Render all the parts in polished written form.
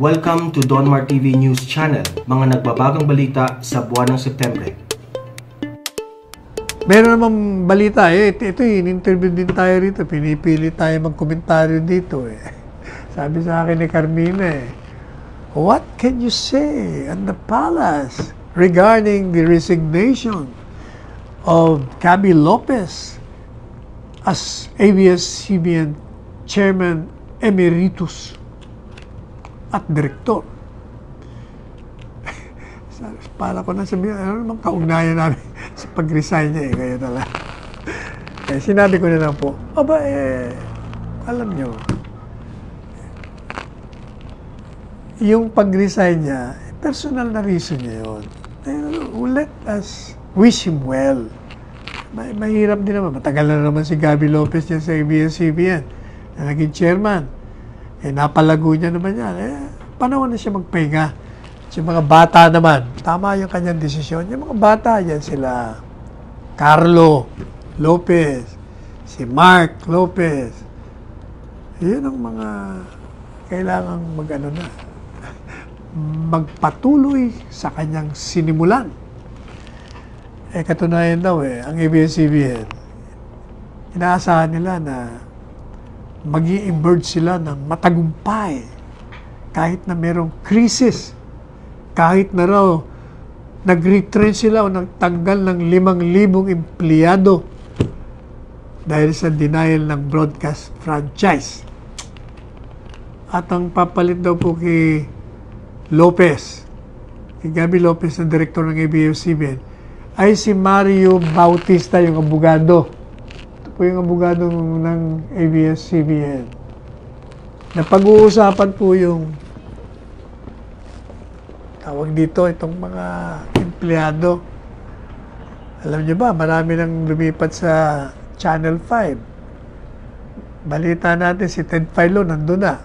Welcome to Donmar TV News Channel, mga nagbabagang balita sa buwan ng Setyembre. Meron namang balita ito in-interview din tayo rito, pinipili tayo magkomentaryo dito Sabi sa akin ni Carmina what can you say on the palace regarding the resignation of Gabby Lopez as ABS-CBN Chairman Emeritus at Direktor? Para ko na sabihin, ano naman kaugnayan namin sa pag-resign niya kaya na lang. Sinabi ko na lang po, alam nyo, yung pag-resign niya, personal na reason niya yun. Let us wish him well. Mahirap din naman. Matagal na naman si Gabby Lopez niya sa ABS-CBN na naging chairman. Napalago niya naman yan. Panahon na siya magpahinga. Yung mga bata naman, tama yung kanyang desisyon. Yung mga bata, yan sila Carlo Lopez, si Mark Lopez. Yun ang mga kailangang magpatuloy sa kanyang sinimulan. Katunayan daw ang ABS-CBN, inaasahan nila na mag-i-emerge sila ng matagumpay kahit na merong krisis, kahit na raw nag-retrench sila o nagtanggal ng 5,000 empleyado dahil sa denial ng broadcast franchise. At ang papalit daw po kay Lopez, kay Gabby Lopez na direktor ng ABS-CBN, ay si Mario Bautista, yung abogado. Ito po yung abogado ng ABS-CBN. Napag-uusapan po yung tawag dito, itong mga empleyado. Alam niyo ba, marami nang lumipat sa Channel 5. Balita natin, si Ted Filon nandun na.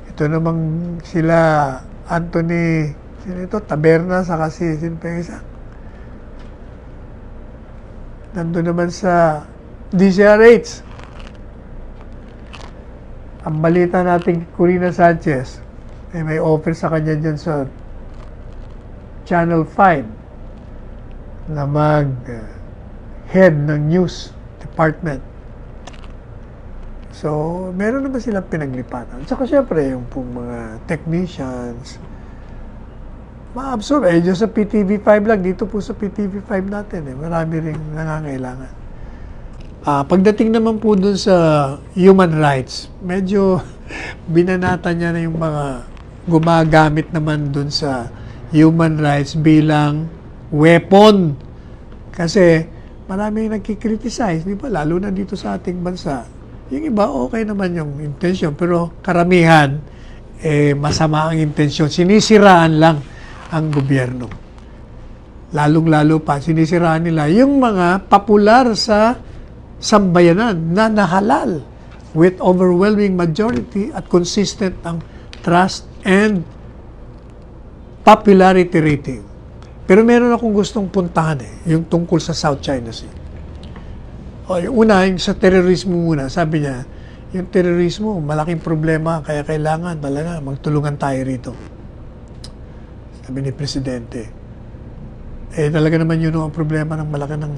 Ito namang sila Anthony, Taberna, saka si Sinpesa. Nandun naman sa DCRH. Ang balita natin, Corina Sanchez, may offer sa kanya dyan sa Channel 5 na mag-head ng news department. So, meron naman silang pinaglipatan. Saka syempre, yung pong mga technicians, ma-absorb. Diyos sa PTV5 lang, dito po sa PTV5 natin, marami rin nangangailangan. Pagdating naman po dun sa human rights, medyo binanata niya na yung mga gumagamit naman dun sa human rights bilang weapon. Kasi maraming nagkikriticize, di ba? Lalo na dito sa ating bansa. Yung iba, okay naman yung intensyon, pero karamihan, masama ang intensyon. Sinisiraan lang ang gobyerno. Lalong-lalo pa, sinisiraan nila yung mga popular sa sambayanan na nahalal with overwhelming majority at consistent ang trust and popularity rating. Pero meron akong gustong puntahan yung tungkol sa South China Sea. Yung una, yung sa terorismo muna, sabi niya, yung terorismo, malaking problema, kaya kailangan talaga magtulungan tayo rito. Sabi ni Presidente. Talaga naman yun ang problema ng malaki ng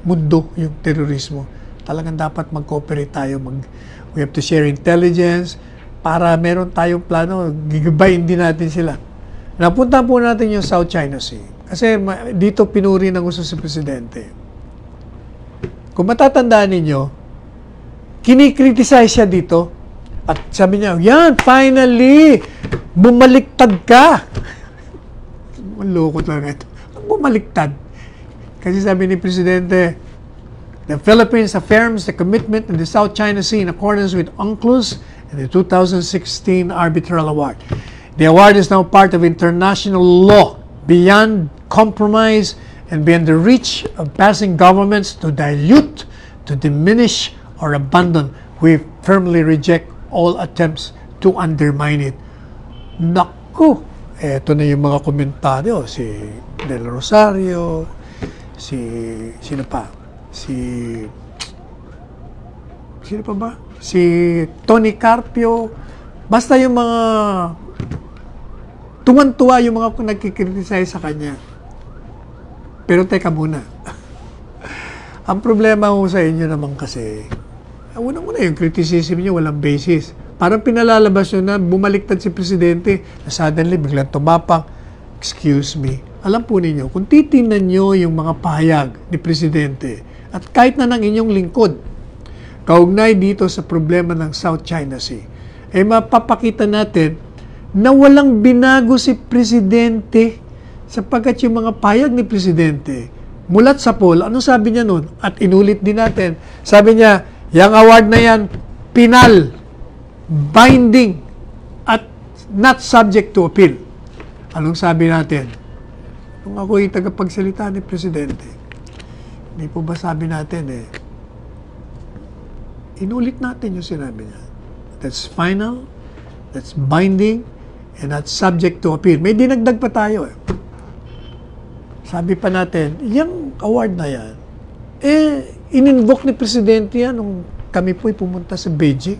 mundo, yung terorismo. Talagang dapat mag-cooperate tayo. We have to share intelligence para meron tayong plano, gigabayin din natin sila. Napunta po natin yung South China Sea. Kasi dito pinuri ng gusto si Presidente. Kung matatandaan ninyo, kinikriticize siya dito at sabi niya, yan, finally, bumaliktad ka. Maloko talaga ito. Bumaliktad. Kasi sabi ni Presidente, the Philippines affirms the commitment in the South China Sea in accordance with UNCLOS and the 2016 Arbitral Award. The award is now part of international law beyond compromise and beyond the reach of passing governments to dilute, to diminish, or abandon. We firmly reject all attempts to undermine it. Naku! Ito na yung mga komentaryo. Si Del Rosario, sino pa? Sino pa ba? Si Tony Carpio, Basta yung mga tuwan-tuwa yung mga nagkikriticize sa kanya. Pero teka muna. Ang problema ko sa inyo naman kasi, unang-una yung criticism niyo walang basis. Parang pinalalabas nyo na bumaliktad si Presidente na suddenly biglang tumapang. Excuse me. Alam po ninyo, kung titingnan nyo yung mga pahayag ni Presidente at kahit na ng inyong lingkod, kaugnay dito sa problema ng South China Sea, mapapakita natin na walang binago si Presidente sapagkat yung mga pahayag ni Presidente mulat sa poll, ano sabi niya nun? At inulit din natin. Sabi niya, yung award na yan, penal, binding, at not subject to appeal. Anong sabi natin? Kung ako yung tagapagsalita ni Presidente, hindi po ba sabi natin inulit natin yung sinabi niya. That's final, that's binding, and that's subject to appeal. May dinagdag pa tayo Sabi pa natin, yung award na yan, in-invoke ni Presidente yan nung kami po'y pumunta sa Beijing.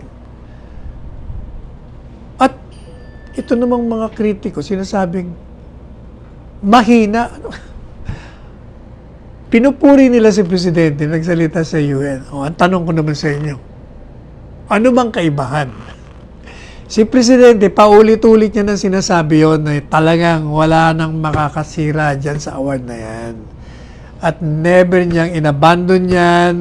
At ito namang mga kritiko, sinasabing mahina. Pinupuri nila si Presidente, nagsalita sa UN. Ang tanong ko naman sa inyo, ano bang kaibahan? Si Presidente, paulit-ulit niya nang sinasabi yun na talagang wala nang makakasira dyan sa award na yan. At never niyang inabandon yan.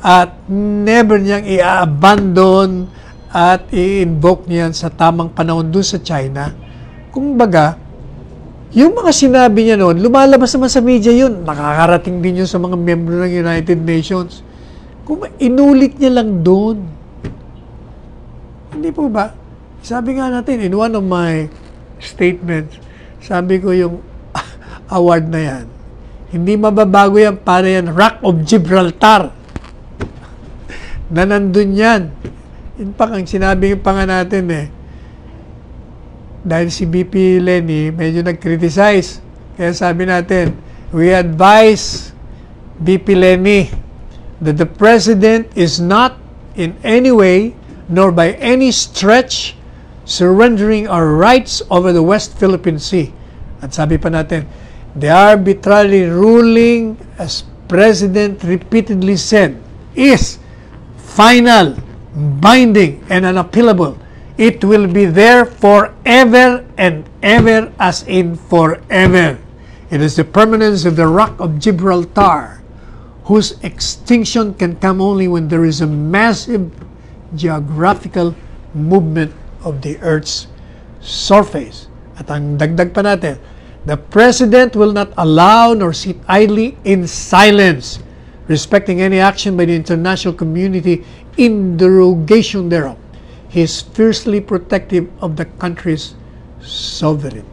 At never niyang i-abandon at i-invoke niyan sa tamang panahon doon sa China. Kumbaga, yung mga sinabi niya noon, lumalabas naman sa media yun. Nakakarating din yun sa mga miyembro ng United Nations. Kung inulit niya lang doon. Hindi po ba? Sabi nga natin, in one of my statements, sabi ko yung award na yan, hindi mababago yan, para yan Rock of Gibraltar. Na nandun yan. In fact, ang sinabi pa nga natin dahil si BP Lenny medyo nag-criticize. Kaya sabi natin, we advise BP Lenny that the President is not in any way nor by any stretch surrendering our rights over the West Philippine Sea. At sabi pa natin, the arbitrary ruling, as President repeatedly said, is final, binding, and unappealable. It will be there forever and ever, as in forever. It is the permanence of the Rock of Gibraltar, whose extinction can come only when there is a massive geographical movement of the Earth's surface. At ang dagdag pa natin, the President will not allow nor sit idly in silence respecting any action by the international community in derogation thereof. He is fiercely protective of the country's sovereignty.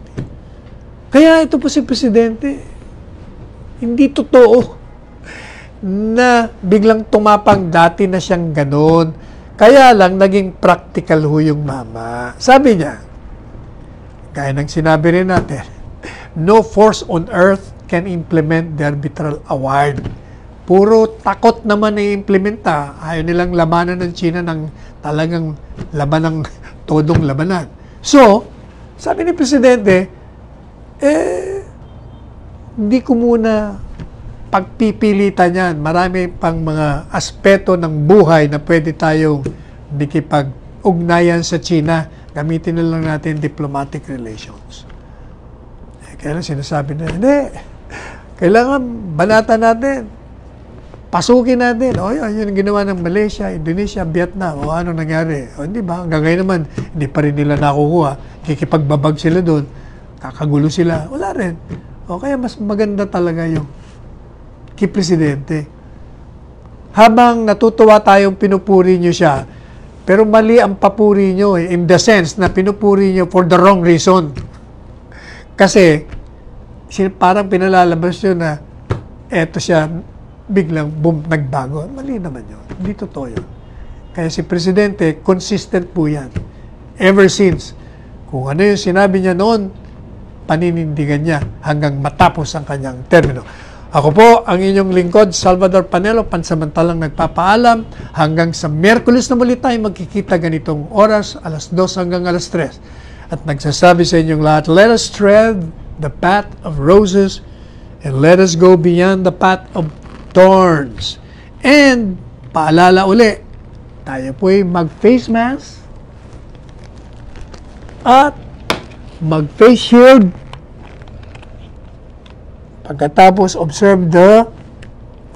Kaya ito po si Presidente, hindi totoo na biglang tumapang, dati na siyang ganon. Kaya lang naging practical ho yung mama. Sabi niya, kaya nang sinabi rin natin, no force on earth can implement the arbitral award. Puro takot naman i-implementa. Ayaw nilang labanan ng China ng talagang laban ng todong labanan. So, sabi ni Presidente, hindi ko muna pagpipilitan yan. Marami pang mga aspeto ng buhay na pwede tayong nakipag-ugnayan sa China. Gamitin na lang natin diplomatic relations. Kaya lang sinasabi na, hindi, kailangan banatan natin. Pasukin natin. O, yun ang ginawa ng Malaysia, Indonesia, Vietnam. O, ano nangyari? O, hindi ba? Hanggang ngayon naman, hindi pa rin nila nakukuha. Kikipagbabag sila doon. Kakagulo sila. Wala rin. O, kaya mas maganda talaga yung kay Presidente. Habang natutuwa tayong pinupuri nyo siya, pero mali ang papuri nyo in the sense na pinupuri nyo for the wrong reason. Kasi, parang pinalalabas nyo na eto siya, biglang boom, nagbago. Mali naman yun. Hindi totoo yun. Kaya si Presidente, consistent po yan. Ever since. Kung ano yung sinabi niya noon, paninindigan niya hanggang matapos ang kanyang termino. Ako po ang inyong lingkod, Salvador Panelo, pansamantalang nagpapaalam. Hanggang sa Miyerkules na muli tayo magkikita ganitong oras, alas 2 hanggang alas 3. At nagsasabi sa inyong lahat, let us tread the path of roses and let us go beyond the path of thorns. And paalala uli, tayo po'y mag-face mask at mag-face shield. Pagkatapos, observe the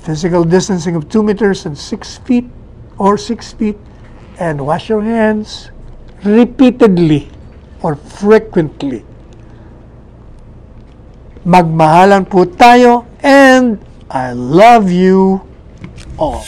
physical distancing of 2 meters and 6 feet or 6 feet and wash your hands repeatedly or frequently. Magmahalan po tayo and I love you all.